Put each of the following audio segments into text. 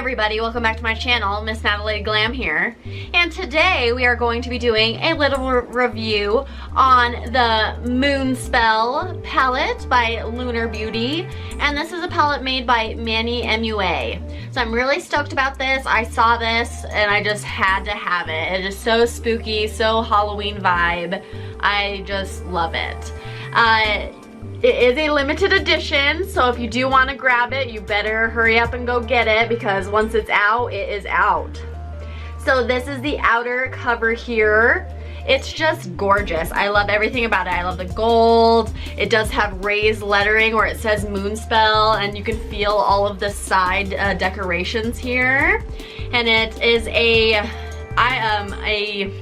everybody, welcome back to my channel. Miss NataLady Glam here. And today we are going to be doing a little review on the Moonspell palette by Lunar Beauty. And this is a palette made by Manny MUA. So I'm really stoked about this. I saw this and I just had to have it. It is so spooky, so Halloween vibe. I just love it. It is a limited edition, so if you do want to grab it, you better hurry up and go get it because once it's out, it is out. So this is the outer cover here. It's just gorgeous. I love everything about it. I love the gold. It does have raised lettering where it says Moonspell, and you can feel all of the side decorations here. And it is a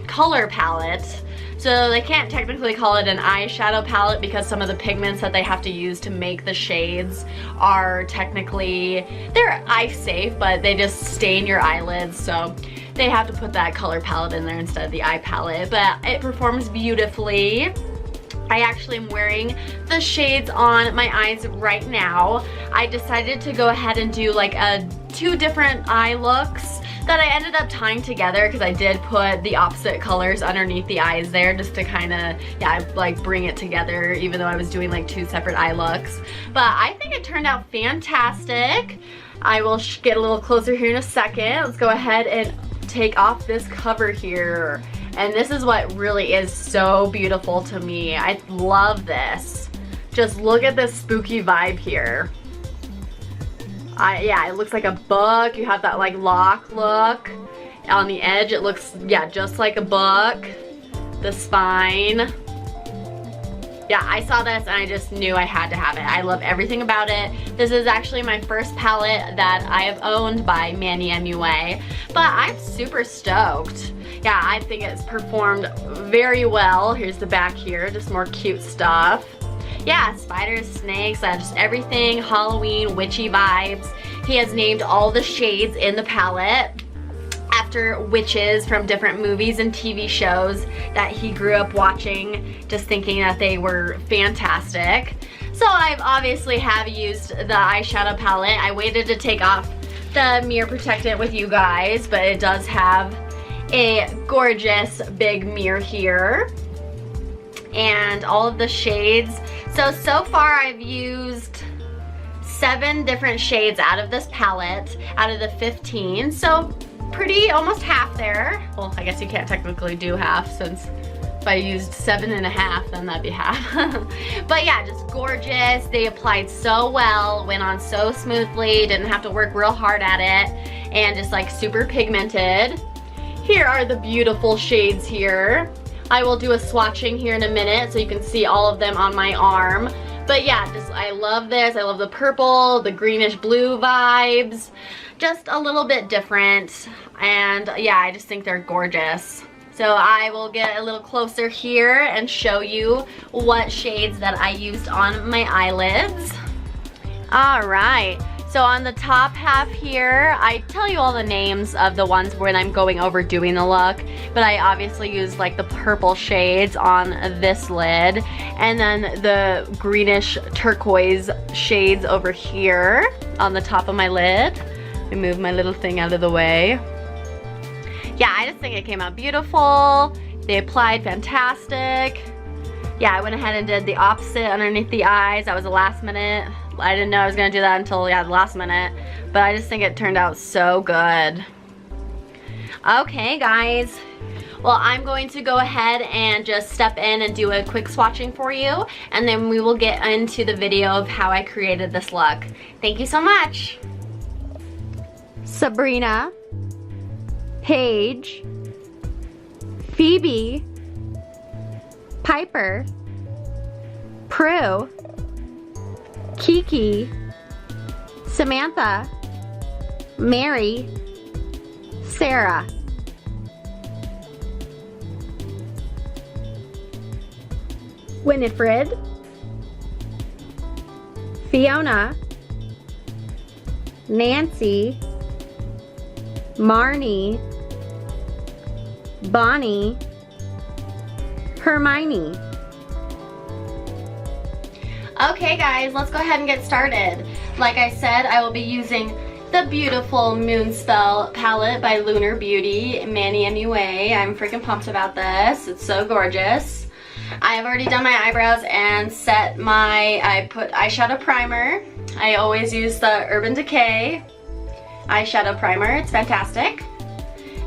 color palette. So they can't technically call it an eyeshadow palette because some of the pigments that they have to use to make the shades are technically, they're eye safe, but they just stain your eyelids, so they have to put that color palette in there instead of the eye palette. But it performs beautifully. I actually am wearing the shades on my eyes right now. I decided to go ahead and do like two different eye looks that I ended up tying together because I did put the opposite colors underneath the eyes there just to kind of, like bring it together even though I was doing like two separate eye looks. But I think it turned out fantastic. I will get a little closer here in a second. Let's go ahead and take off this cover here. And this is what really is so beautiful to me. I love this. Just look at this spooky vibe here. Yeah, it looks like a book. You have that like lock look. On the edge, it looks, yeah, just like a book. The spine. Yeah, I saw this and I just knew I had to have it. I love everything about it. This is actually my first palette that I have owned by Manny MUA. But I'm super stoked. Yeah, I think it's performed very well. Here's the back here, just more cute stuff. Yeah, spiders, snakes, just everything Halloween, witchy vibes. He has named all the shades in the palette after witches from different movies and TV shows that he grew up watching, just thinking that they were fantastic. So I've obviously have used the eyeshadow palette. I waited to take off the mirror protectant with you guys, but it does have a gorgeous big mirror here. And all of the shades. So far I've used 7 different shades out of this palette, out of the 15. So pretty, almost half there. Well, I guess you can't technically do half since if I used 7.5, then that'd be half. But yeah, just gorgeous. They applied so well, went on so smoothly, didn't have to work real hard at it, and just like super pigmented. Here are the beautiful shades here. I will do a swatching here in a minute so you can see all of them on my arm. But yeah, just I love this. I love the purple, the greenish blue vibes. Just a little bit different. And yeah, I just think they're gorgeous. So I will get a little closer here and show you what shades that I used on my eyelids. All right. So on the top half here, I tell you all the names of the ones when I'm going over doing the look, but I obviously use like the purple shades on this lid, and then the greenish turquoise shades over here on the top of my lid. Let me move my little thing out of the way. Yeah, I just think it came out beautiful. They applied fantastic. Yeah, I went ahead and did the opposite underneath the eyes. That was the last minute. I didn't know I was gonna do that until, yeah, the last minute. But I just think it turned out so good. Okay, guys. Well, I'm going to go ahead and just step in and do a quick swatching for you. And then we will get into the video of how I created this look. Thank you so much. Sabrina, Paige, Phoebe, Piper, Prue, Kiki, Samantha, Mary, Sarah. Winifred, Fiona, Nancy, Marnie, Bonnie, Hermione. Okay guys, let's go ahead and get started. Like I said, I will be using the the beautiful Moonspell palette by Lunar Beauty, Manny MUA. I'm freaking pumped about this. It's so gorgeous. I have already done my eyebrows and set my, I put eyeshadow primer. I always use the Urban Decay eyeshadow primer. It's fantastic.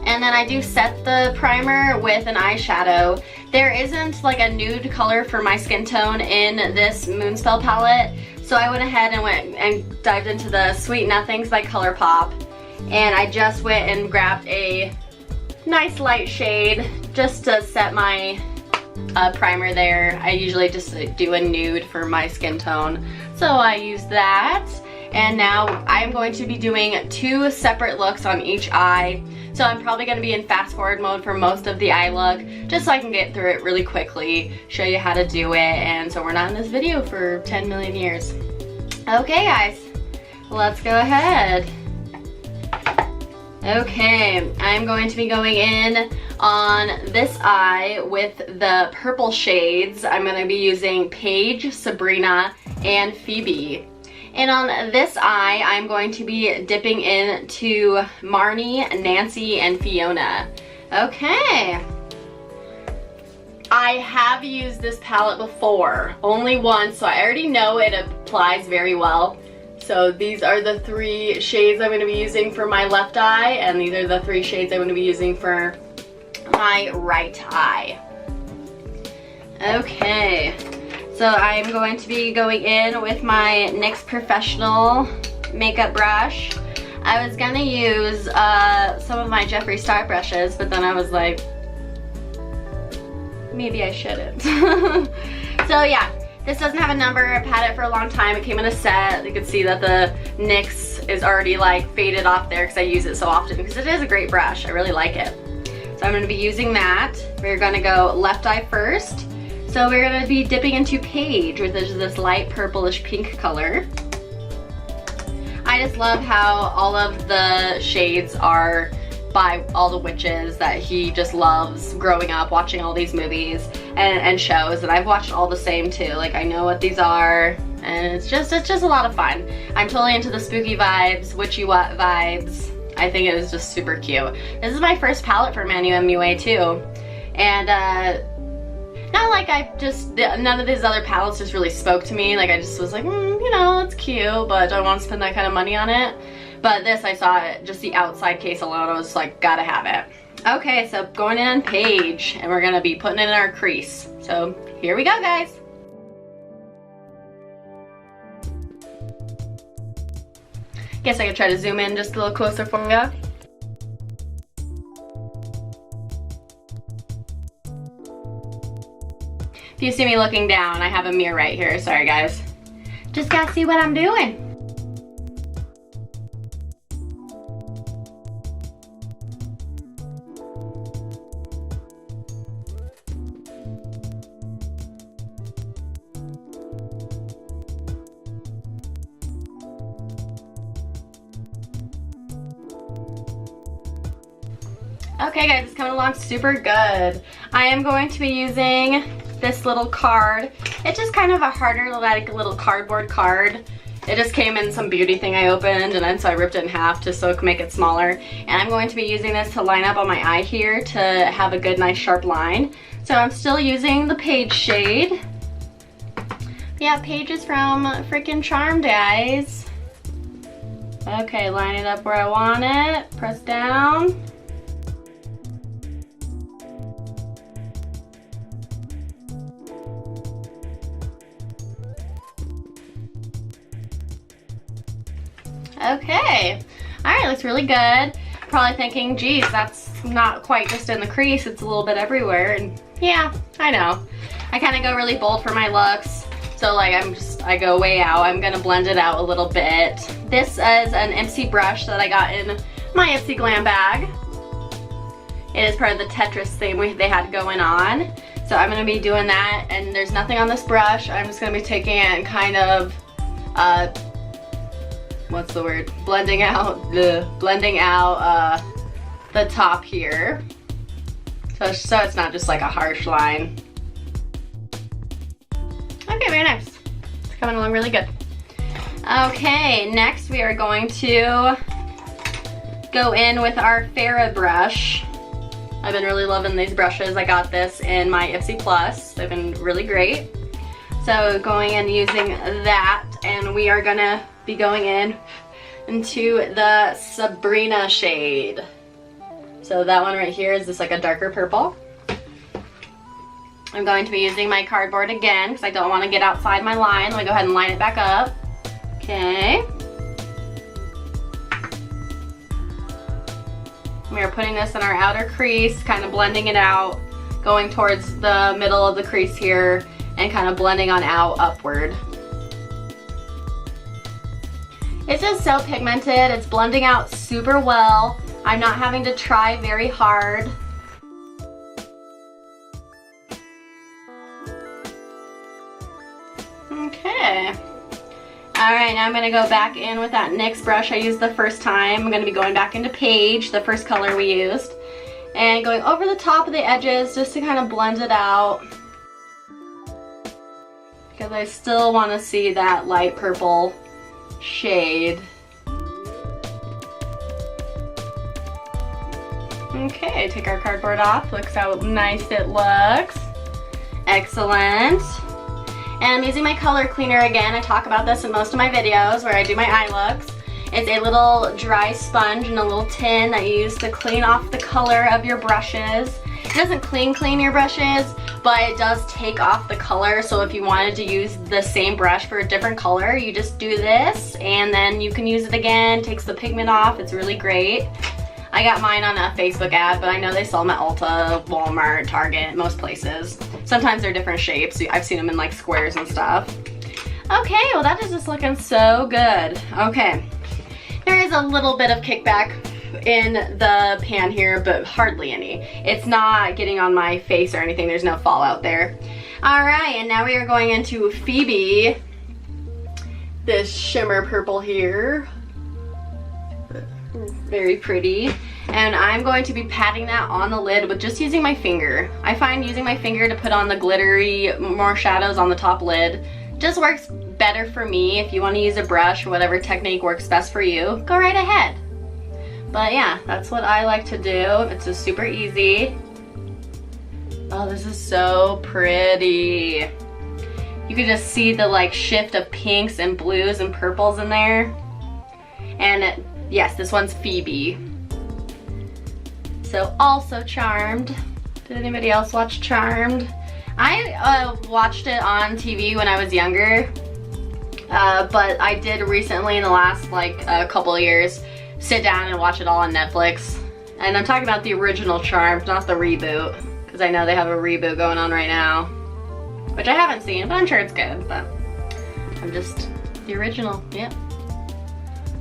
And then I do set the primer with an eyeshadow. There isn't like a nude color for my skin tone in this Moonspell palette, so I went ahead and went and dived into the Sweet Nothings by ColourPop, and I just went and grabbed a nice light shade just to set my primer there. I usually just do a nude for my skin tone, so I used that. And now I'm going to be doing 2 separate looks on each eye. So I'm probably going to be in fast forward mode for most of the eye look, just so I can get through it really quickly, show you how to do it, and so we're not in this video for 10 million years. Okay guys, let's go ahead. Okay, I'm going to be going in on this eye with the purple shades. I'm going to be using Paige, Sabrina, and Phoebe. And on this eye, I'm going to be dipping into Marnie, Nancy, and Fiona. Okay. I have used this palette before, only once, so I already know it applies very well. So these are the 3 shades I'm going to be using for my left eye, and these are the 3 shades I'm going to be using for my right eye. Okay. So I'm going to be going in with my NYX Professional makeup brush. I was gonna use some of my Jeffree Star brushes, but then I was like, maybe I shouldn't. So yeah, this doesn't have a number. I've had it for a long time. It came in a set. You can see that the NYX is already like faded off there because I use it so often, because it is a great brush. I really like it. So I'm gonna be using that. We're gonna go left eye first. So we're going to be dipping into Paige, which is this light purplish pink color. I just love how all of the shades are by all the witches that he just loves growing up watching all these movies and shows, and I've watched all the same too. Like, I know what these are, and it's just a lot of fun. I'm totally into the spooky vibes, witchy vibes. I think it is just super cute. This is my first palette for Manny MUA too, and not like none of these other palettes just really spoke to me. Like, I just was like, you know, it's cute, but do I want to spend that kind of money on it? But this, I saw it, just the outside case alone, I was like, gotta have it. Okay, so going in on Paige, and we're gonna be putting it in our crease. So here we go, guys. Guess I could try to zoom in just a little closer for you. If you see me looking down, I have a mirror right here. Sorry guys. Just gotta see what I'm doing. Okay guys, it's coming along super good. I am going to be using this little card. It's just kind of a harder, like, little cardboard card. It just came in some beauty thing I opened, and then so I ripped it in half just so it could make it smaller. And I'm going to be using this to line up on my eye here to have a good, nice, sharp line. So I'm still using the Paige shade. Yeah, Paige is from freaking Charmed, guys. Okay, line it up where I want it. Press down. Okay, all right, looks really good. Probably thinking, geez, that's not quite just in the crease, it's a little bit everywhere. And yeah, I know. I kind of go really bold for my looks. So like I go way out. I'm gonna blend it out a little bit. This is an MC brush that I got in my MC Glam bag. It is part of the Tetris thing they had going on. So I'm gonna be doing that, and there's nothing on this brush. I'm just gonna be taking it and kind of, what's the word? Blending out the top here. So it's not just like a harsh line. Okay, very nice. It's coming along really good. Okay, next we are going to go in with our Farrah brush. I've been really loving these brushes. I got this in my Ipsy Plus. They've been really great. So going in using that, and we are gonna be going in into the Sabrina shade. So that one right here is just like a darker purple. I'm going to be using my cardboard again because I don't want to get outside my line. Let me go ahead and line it back up. Okay. We are putting this in our outer crease, kind of blending it out, going towards the middle of the crease here, and kind of blending on out upward. It's just so pigmented. It's blending out super well. I'm not having to try very hard. Okay. Alright, now I'm going to go back in with that NYX brush I used the first time. I'm going to be going back into Page, the first color we used, and going over the top of the edges just to kind of blend it out. Because I still want to see that light purple shade. Okay, take our cardboard off. Looks how nice it looks. Excellent. And I'm using my color cleaner again. I talk about this in most of my videos where I do my eye looks. It's a little dry sponge in a little tin that you use to clean off the color of your brushes. It doesn't clean your brushes, but it does take off the color. So if you wanted to use the same brush for a different color, you just do this and then you can use it again. Takes the pigment off. It's really great. I got mine on a Facebook ad, but I know they sell them at Ulta, Walmart, Target, most places. Sometimes they're different shapes. I've seen them in like squares and stuff. Okay, well that is just looking so good. Okay, there is a little bit of kickback in the pan here, but hardly any. It's not getting on my face or anything. There's no fallout there. All right, and now we are going into Phoebe. This shimmer purple here. Very pretty. And I'm going to be patting that on the lid with just using my finger. I find using my finger to put on the glittery, more shadows on the top lid just works better for me. If you want to use a brush or whatever technique works best for you, go right ahead. But yeah, that's what I like to do. It's just super easy. Oh, this is so pretty. You can just see the like shift of pinks and blues and purples in there. And yes, this one's Phoebe. So also Charmed. Did anybody else watch Charmed? I watched it on TV when I was younger, but I did recently in the last like couple of years sit down and watch it all on Netflix. And I'm talking about the original Charmed, not the reboot, because I know they have a reboot going on right now, which I haven't seen, but I'm sure it's good. But I'm just the original, yep.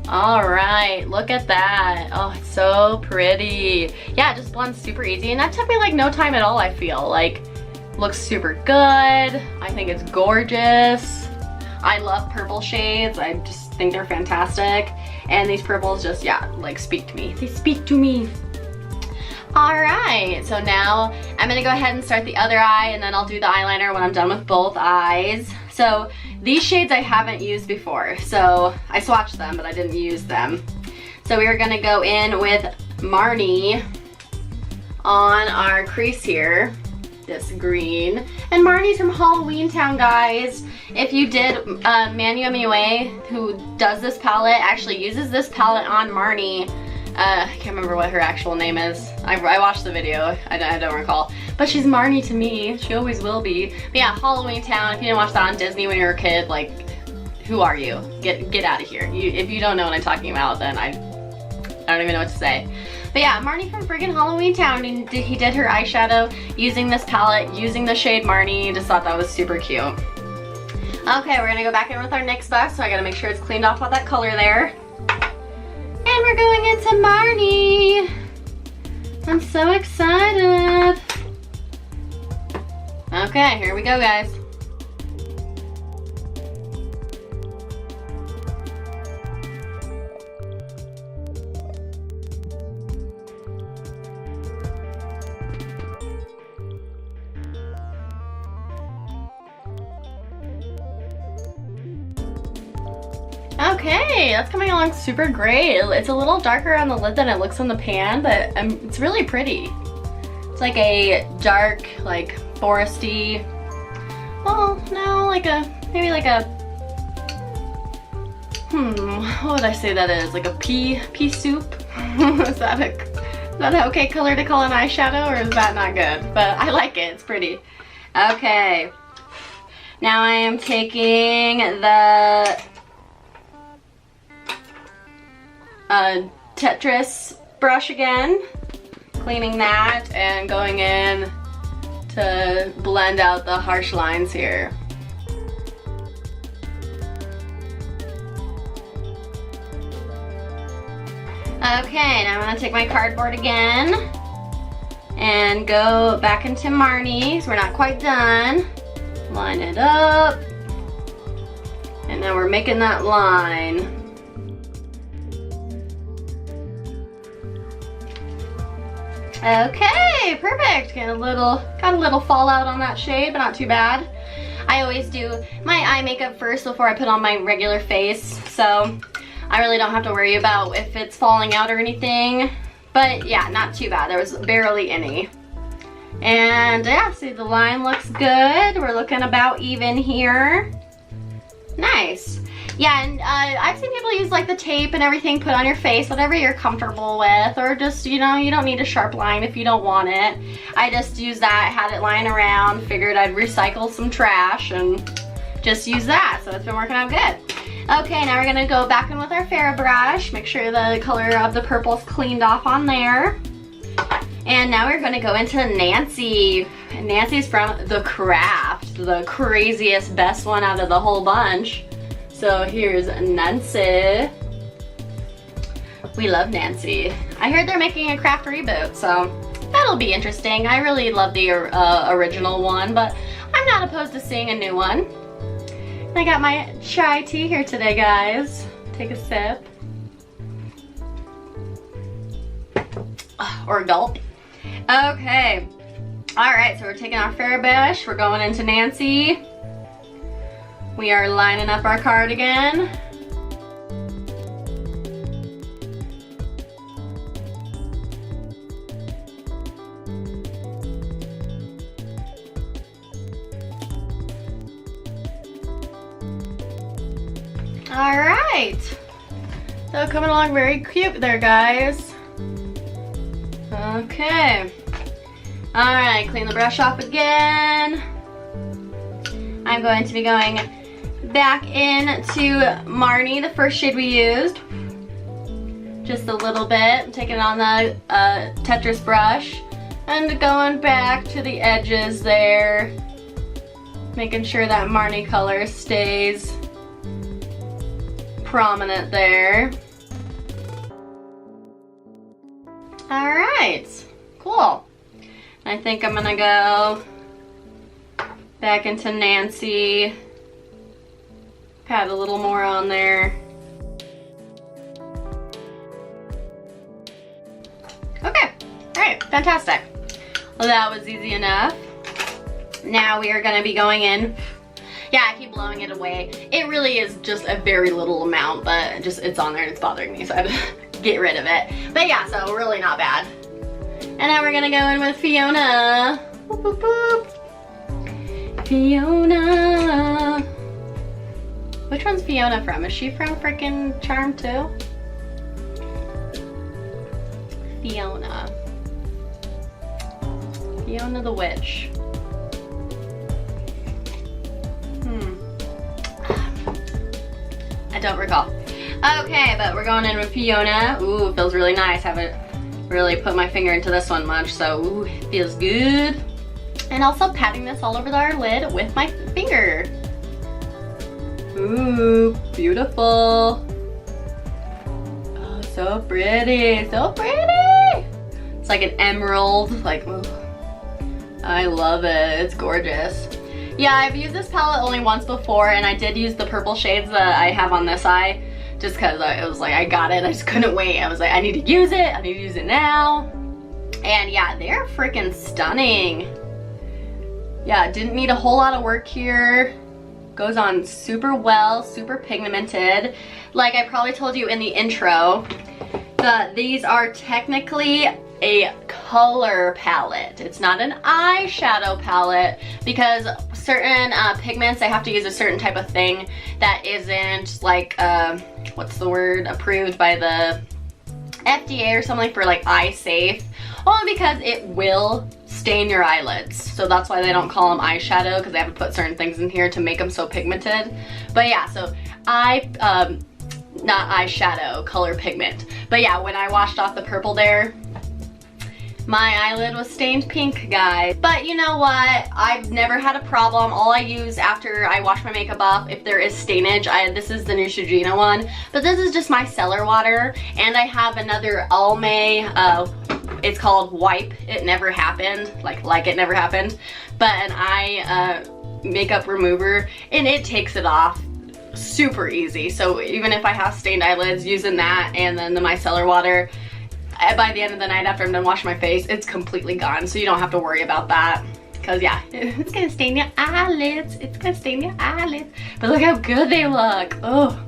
All right, look at that. Oh, it's so pretty. Yeah, it just blends super easy, and that took me like no time at all, I feel. Like, looks super good. I think it's gorgeous. I love purple shades. I just think they're fantastic. And these purples just, yeah, like speak to me. They speak to me. All right, so now I'm gonna go ahead and start the other eye, and then I'll do the eyeliner when I'm done with both eyes. So these shades I haven't used before, so I swatched them, but I didn't use them. So we are gonna go in with Marnie on our crease here, this green. And Marnie's from Halloween Town, guys. If you did, Manny MUA, who does this palette, actually uses this palette on Marnie. I can't remember what her actual name is. I watched the video, I don't recall. But she's Marnie to me, she always will be. But yeah, Halloween Town, if you didn't watch that on Disney when you were a kid, like, who are you? Get out of here. If you don't know what I'm talking about, then I don't even know what to say. But yeah, Marnie from friggin' Halloween Town, and he did her eyeshadow using this palette, using the shade Marnie. Just thought that was super cute. Okay, we're gonna go back in with our NYX brush, so I gotta make sure it's cleaned off all that color there. And we're going into Marnie. I'm so excited. Okay, here we go, guys. Okay, that's coming along super great. It's a little darker on the lid than it looks on the pan, but it's really pretty. It's like a dark, like foresty, well, no, like a, maybe like a, what would I say that is? Like a pea soup? Is that an okay color to call an eyeshadow, or is that not good? But I like it, it's pretty. Okay, now I am taking the Tetris brush again, cleaning that and going in to blend out the harsh lines here. Okay, now I'm gonna take my cardboard again and go back into Marnie's. We're not quite done. Line it up. And now we're making that line. Okay, perfect. Got a little fallout on that shade, but not too bad. I always do my eye makeup first before I put on my regular face, so I really don't have to worry about if it's falling out or anything. But yeah, not too bad. There was barely any. And yeah, see, the line looks good. We're looking about even here. Nice. Yeah, and I've seen people use like the tape and everything, put on your face, whatever you're comfortable with, or just, you know, you don't need a sharp line if you don't want it. I just used that, had it lying around, figured I'd recycle some trash and just use that, so it's been working out good. Okay, now we're gonna go back in with our Farrah brush, make sure the color of the purple's cleaned off on there. And now we're gonna go into Nancy. And Nancy's from The Craft, the craziest, best one out of the whole bunch. So here's Nancy. We love Nancy. I heard they're making a Craft reboot, so that'll be interesting. I really love the original one, but I'm not opposed to seeing a new one. I got my chai tea here today, guys. Take a sip. Or a gulp. Okay. Alright, so we're taking our Farrah brush. We're going into Nancy. We are lining up our cardigan. Alright. So coming along very cute there, guys. Okay. Alright, clean the brush off again. I'm going to be going back into Marnie, the first shade we used. Just a little bit. Taking it on the Tetris brush and going back to the edges there. Making sure that Marnie color stays prominent there. Alright, cool. I think I'm gonna go back into Nancy. Pat a little more on there. Okay, alright, fantastic. Well, that was easy enough. Now we are gonna be going in. Yeah, I keep blowing it away. It really is just a very little amount, but it's on there and it's bothering me, so I have to get rid of it. But yeah, so really not bad. And now we're gonna go in with Fiona. Boop, boop, boop. Fiona. Which one's Fiona from? Is she from frickin' Charm too? Fiona. Fiona the Witch. I don't recall. Okay, but we're going in with Fiona. Ooh, it feels really nice. Haven't really put my finger into this one much, so ooh, it feels good. And also patting this all over our lid with my finger. Ooh, beautiful. Oh, so pretty, so pretty. It's like an emerald, like, ooh. I love it, it's gorgeous. Yeah, I've used this palette only once before, and I did use the purple shades that I have on this eye, just because it was like, I got it, I just couldn't wait. I was like, I need to use it now. And yeah, they're freaking stunning. Yeah, didn't need a whole lot of work here. Goes on super well, super pigmented. Like I probably told you in the intro, these are technically a color palette. It's not an eyeshadow palette because certain pigments, they have to use a certain type of thing that isn't like, what's the word, approved by the FDA or something for like eye safe, only because it will stain your eyelids. So that's why they don't call them eyeshadow, because they have to put certain things in here to make them so pigmented. But yeah, so not eyeshadow, color pigment. But yeah, when I washed off the purple there, my eyelid was stained pink, guys. But you know what? I've never had a problem. All I use after I wash my makeup off, if there is stainage, this is the Neutrogena one, but this is just my cellar water. And I have another Almay, it's called Wipe It Never Happened, like it never happened, but an eye makeup remover, and it takes it off super easy. So even if I have stained eyelids, using that and then the micellar water, by the end of the night after I'm done washing my face, it's completely gone. So you don't have to worry about that, because yeah, it's gonna stain your eyelids. It's gonna stain your eyelids. But look how good they look. Oh,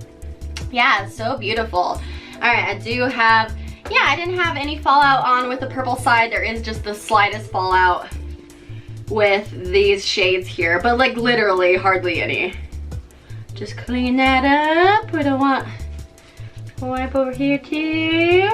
yeah, it's so beautiful. All right, I do have, yeah, I didn't have any fallout on with the purple side. There is just the slightest fallout with these shades here, but like literally hardly any. Just clean that up. We don't want to wipe over here too.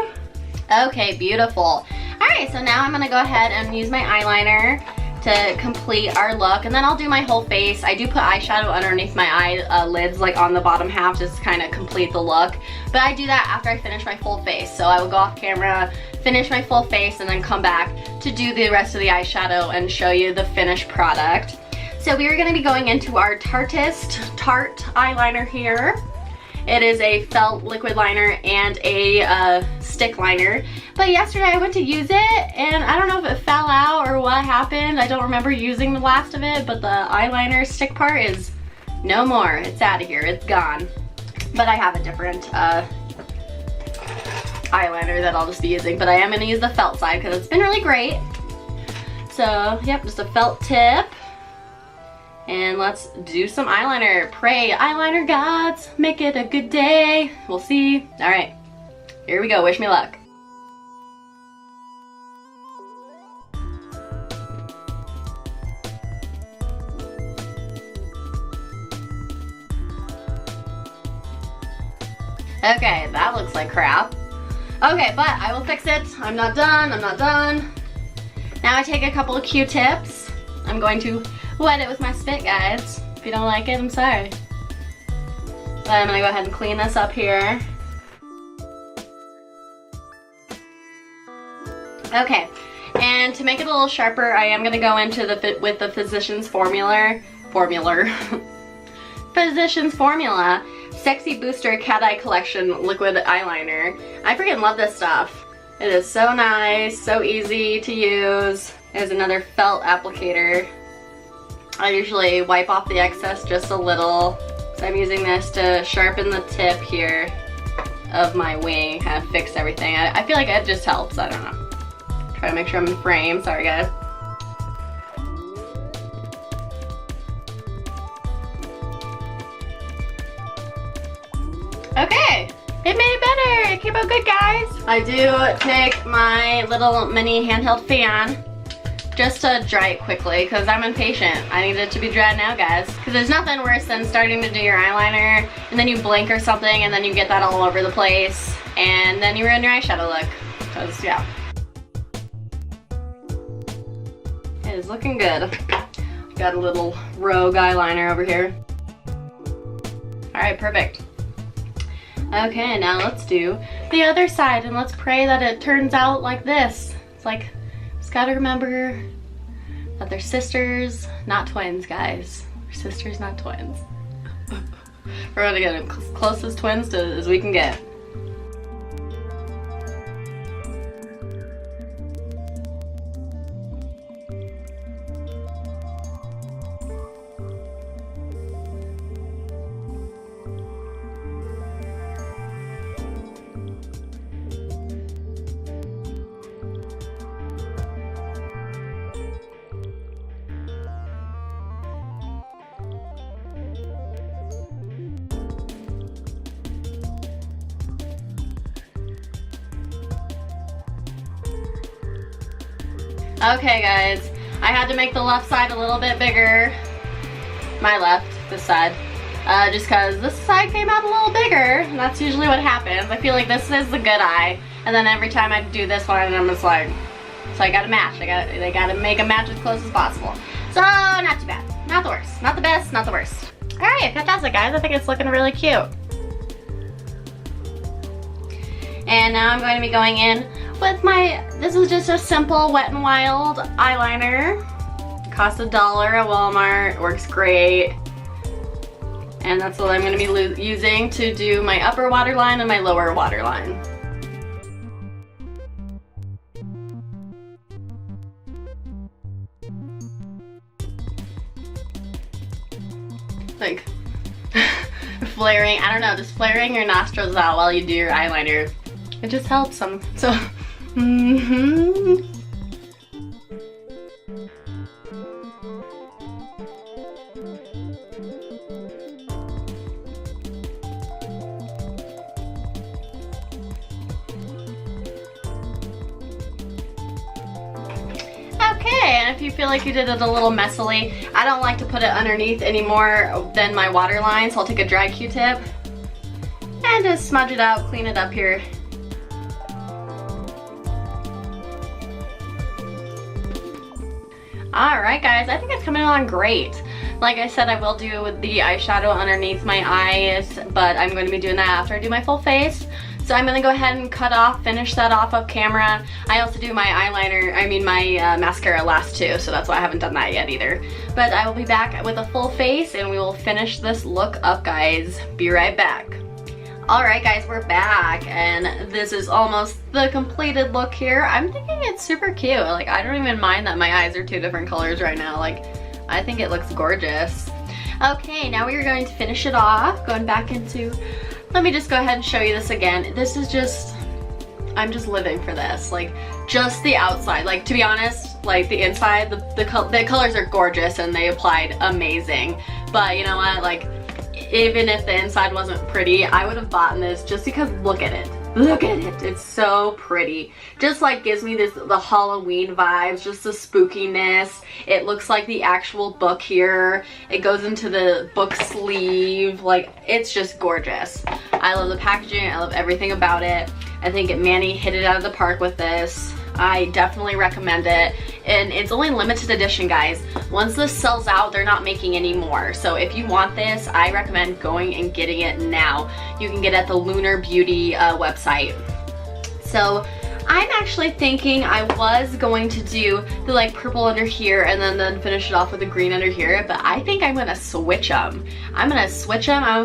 Okay, beautiful. All right, so now I'm gonna go ahead and use my eyeliner to complete our look, and then I'll do my whole face. I do put eyeshadow underneath my eyelids, like on the bottom half, just to kind of complete the look. But I do that after I finish my full face. So I will go off camera, finish my full face, and then come back to do the rest of the eyeshadow and show you the finished product. So we are gonna be going into our Tarteist Tarte eyeliner here. It is a felt liquid liner and a stick liner. But yesterday I went to use it and I don't know if it fell out or what happened. I don't remember using the last of it, but the eyeliner stick part is no more. It's out of here, it's gone. But I have a different eyeliner that I'll just be using, but I am gonna use the felt side because it's been really great. So yep, just a felt tip. And let's do some eyeliner. Pray, eyeliner gods, make it a good day. We'll see. All right, here we go. Wish me luck. Okay, that looks like crap. Okay, but I will fix it. I'm not done, I'm not done. Now I take a couple of Q-tips. I'm going to wet it with my spit, guys. If you don't like it, I'm sorry. But I'm gonna go ahead and clean this up here. Okay, and to make it a little sharper, I am gonna go into with the Physicians Formula Physicians Formula Sexy Booster Cat Eye Collection Liquid Eyeliner. I freaking love this stuff. It is so nice, so easy to use. There's another felt applicator. I usually wipe off the excess just a little. So I'm using this to sharpen the tip here of my wing, kind of fix everything. I feel like it just helps, I don't know. Try to make sure I'm in frame, sorry guys. Okay, it made it better. It came out good, guys. I do take my little mini handheld fan just to dry it quickly because I'm impatient. I need it to be dried now, guys. Because there's nothing worse than starting to do your eyeliner and then you blink or something and then you get that all over the place and then you ruin your eyeshadow look. Because, yeah. It is looking good. Got a little rogue eyeliner over here. Alright, perfect. Okay, now let's do the other side and let's pray that it turns out like this. It's like, just gotta remember that they're sisters, not twins, guys. They're sisters, not twins. We're gonna get as close as twins as we can get. Okay guys, I had to make the left side a little bit bigger. My left, this side. Just because this side came out a little bigger, and that's usually what happens. I feel like this is the good eye, and then every time I do this one, I'm just like, so I gotta match. They gotta make a match as close as possible. So, not too bad. Not the worst. Not the best, not the worst. Alright, fantastic guys. I think it's looking really cute. And now I'm going to be going in with my, this is just a simple Wet n Wild eyeliner. Costs $1 at Walmart, works great. And that's what I'm going to be using to do my upper waterline and my lower waterline. Like, flaring, I don't know, just flaring your nostrils out while you do your eyeliner. It just helps them. So, and if you feel like you did it a little messily, I don't like to put it underneath any more than my waterline, so I'll take a dry Q-tip and just smudge it out, clean it up here. Alright guys, I think it's coming along great. Like I said, I will do the eyeshadow underneath my eyes, but I'm going to be doing that after I do my full face. So I'm gonna go ahead and finish that off camera. I also do my eyeliner, my mascara last too, so that's why I haven't done that yet either. But I will be back with a full face and we will finish this look up, guys. Be right back. Alright guys, we're back and this is almost the completed look here. I'm thinking it's super cute. Like, I don't even mind that my eyes are 2 different colors right now. Like, I think it looks gorgeous. Okay, now we are going to finish it off, going back into, let me just go ahead and show you this again. This is just, I'm just living for this. Like, just the outside. Like, to be honest, like the inside, the colors are gorgeous and they applied amazing. But you know what, like, even if the inside wasn't pretty, I would have bought this just because look at it. Look at it, it's so pretty. Just like gives me the Halloween vibes, just the spookiness. It looks like the actual book here. It goes into the book sleeve. Like, it's just gorgeous. I love the packaging, I love everything about it. I think Manny hit it out of the park with this. I definitely recommend it. And it's only limited edition, guys. Once this sells out, they're not making any more. So if you want this, I recommend going and getting it now. You can get it at the Lunar Beauty website. So I'm actually thinking I was going to do the like purple under here and then finish it off with the green under here, but I think I'm gonna switch them. I'm gonna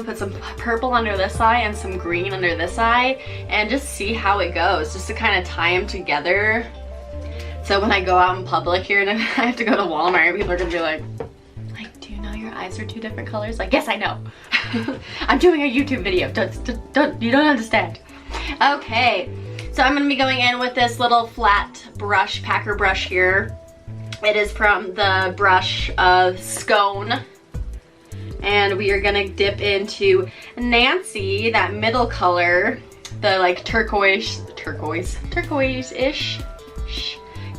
put some purple under this eye and some green under this eye and just see how it goes, just to kind of tie them together. So when I go out in public here and I have to go to Walmart, people are gonna be like, do you know your eyes are 2 different colors? Like, yes, I know. I'm doing a YouTube video. You don't understand. Okay. So I'm going to be going in with this little flat brush, packer brush here. It is from the brush Scone. And we are going to dip into Nancy, that middle color, the like turquoise-ish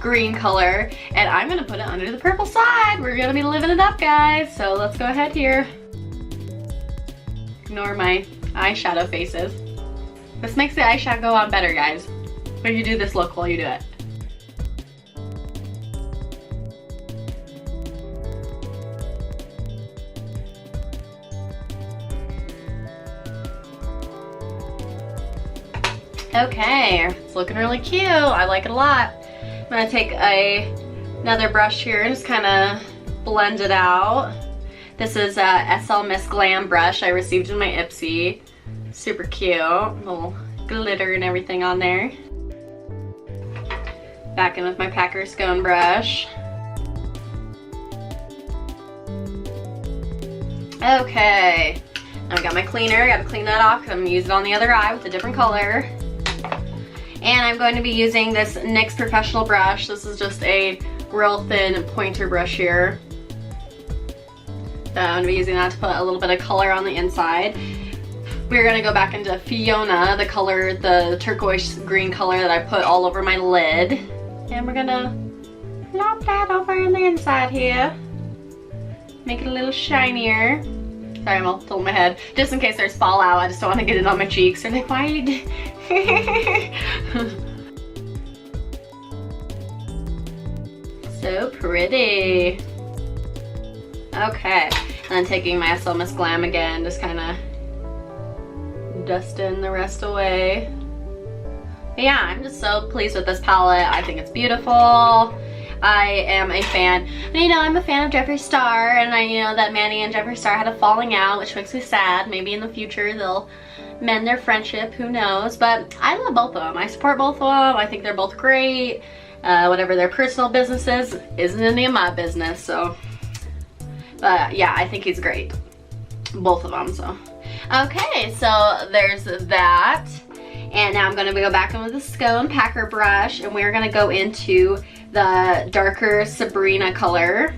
green color. And I'm going to put it under the purple side. We're going to be living it up, guys. So let's go ahead here. Ignore my eyeshadow faces. This makes the eyeshadow go on better, guys. When you do this look while you do it. Okay, it's looking really cute. I like it a lot. I'm gonna take another brush here and just kind of blend it out. This is a SL Miss Glam brush I received in my Ipsy. Super cute, little glitter and everything on there. Back in with my Packer Scone brush. Okay, now I got my cleaner. I gotta clean that off because I'm gonna use it on the other eye with a different color. And I'm going to be using this NYX Professional brush. This is just a real thin pointer brush here. So I'm gonna be using that to put a little bit of color on the inside. We're gonna go back into Fiona, the color, the turquoise green color that I put all over my lid. And we're gonna Plop that over on the inside here. Make it a little shinier. Sorry, I'm all tilting my head. Just in case there's fallout, I just don't want to get it on my cheeks. They're like, why are you So pretty. Okay, and then taking my SL Glam again, just kind of dusting the rest away. But yeah, I'm just so pleased with this palette. I think it's beautiful. I am a fan, and you know, I'm a fan of Jeffree Star, and I know that Manny and Jeffree Star had a falling out, which makes me sad. Maybe in the future they'll mend their friendship, who knows, but I love both of them. I support both of them. I think they're both great. Whatever their personal business is, isn't any of my business, so. But yeah, I think he's great. Both of them, so. Okay, so there's that. And now I'm gonna go back in with the Scone Packer brush, and we're gonna go into the darker Sabrina color,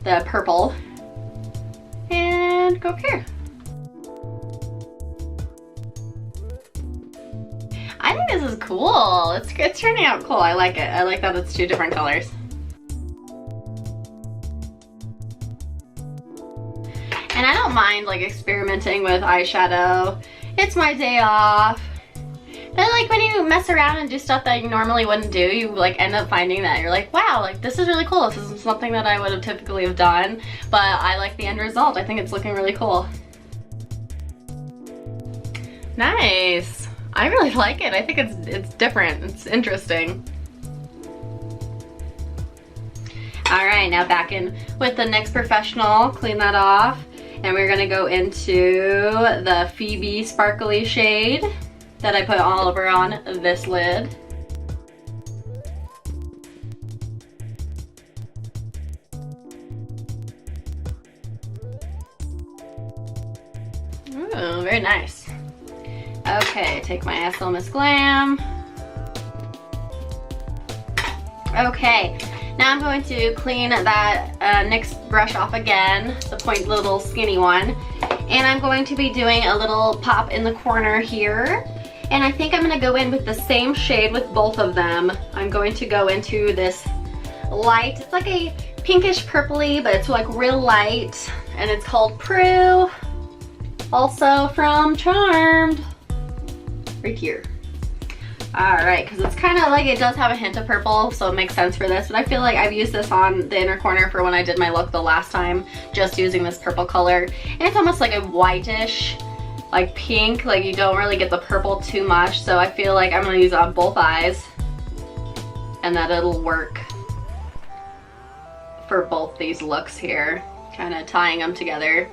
the purple, and go up here. I think this is cool. It's turning out cool. I like it. I like that it's two different colors. And I don't mind like experimenting with eyeshadow. It's my day off. But like when you mess around and do stuff that you normally wouldn't do, you like end up finding that you're like, wow, like this is really cool. This isn't something that I would have typically have done, but I like the end result. I think it's looking really cool. Nice. I really like it. I think it's different. It's interesting. All right, now back in with the NYX Professional. Clean that off, and we're gonna go into the Phoebe Sparkly shade that I put all over on this lid. Ooh, very nice. Okay, take my SL Glam. Okay, now I'm going to clean that NYX brush off again, the little skinny one. And I'm going to be doing a little pop in the corner here. And I think I'm gonna go in with the same shade with both of them. I'm going to go into this light, it's like a pinkish purpley, but it's like real light. And it's called Prue, also from Charmed, right here. All right, because it's kind of like, it does have a hint of purple, so it makes sense for this. But I feel like I've used this on the inner corner for when I did my look the last time, just using this purple color. And it's almost like a whitish, like pink, like you don't really get the purple too much, so I feel like I'm gonna use it on both eyes and that it'll work for both these looks here, kind of tying them together.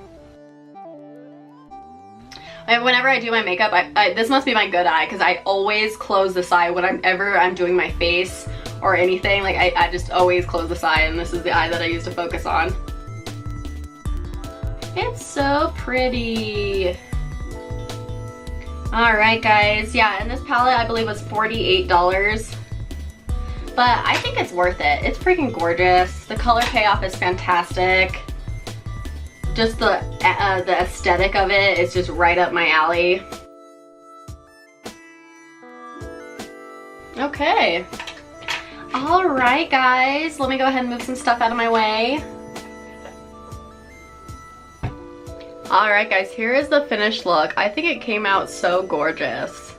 And whenever I do my makeup, this must be my good eye, because I always close this eye whenever I'm doing my face or anything. Like I just always close this eye, and this is the eye that I use to focus on. It's so pretty. Alright guys, yeah, and this palette I believe was $48, but I think it's worth it. It's freaking gorgeous. The color payoff is fantastic. Just the aesthetic of it is just right up my alley. Okay. Alright guys, let me go ahead and move some stuff out of my way. Alright guys, here is the finished look. I think it came out so gorgeous.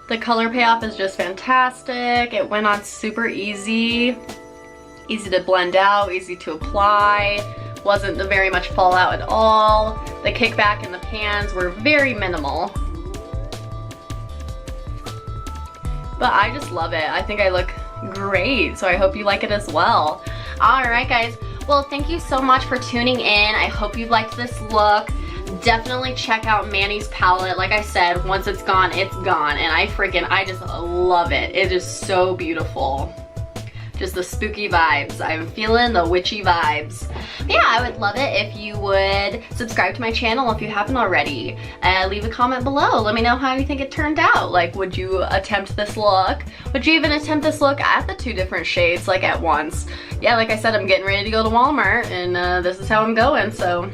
The color payoff is just fantastic. It went on super easy. Easy to blend out, easy to apply. Wasn't very much fallout at all. The kickback and the pans were very minimal. But I just love it. I think I look great, so I hope you like it as well. Alright guys. Well, thank you so much for tuning in. I hope you liked this look. Definitely check out Manny's palette. Like I said, once it's gone, it's gone. And I just love it. It is so beautiful. Just the spooky vibes. I'm feeling the witchy vibes. Yeah, I would love it if you would subscribe to my channel if you haven't already. Leave a comment below. Let me know how you think it turned out. Like, would you attempt this look? Would you even attempt this look at the two different shades, like at once? Yeah, like I said, I'm getting ready to go to Walmart, and this is how I'm going, so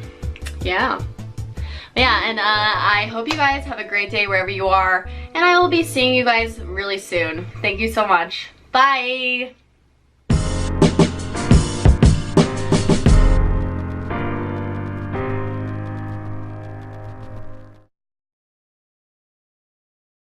yeah. Yeah, and I hope you guys have a great day wherever you are, and I will be seeing you guys really soon. Thank you so much. Bye!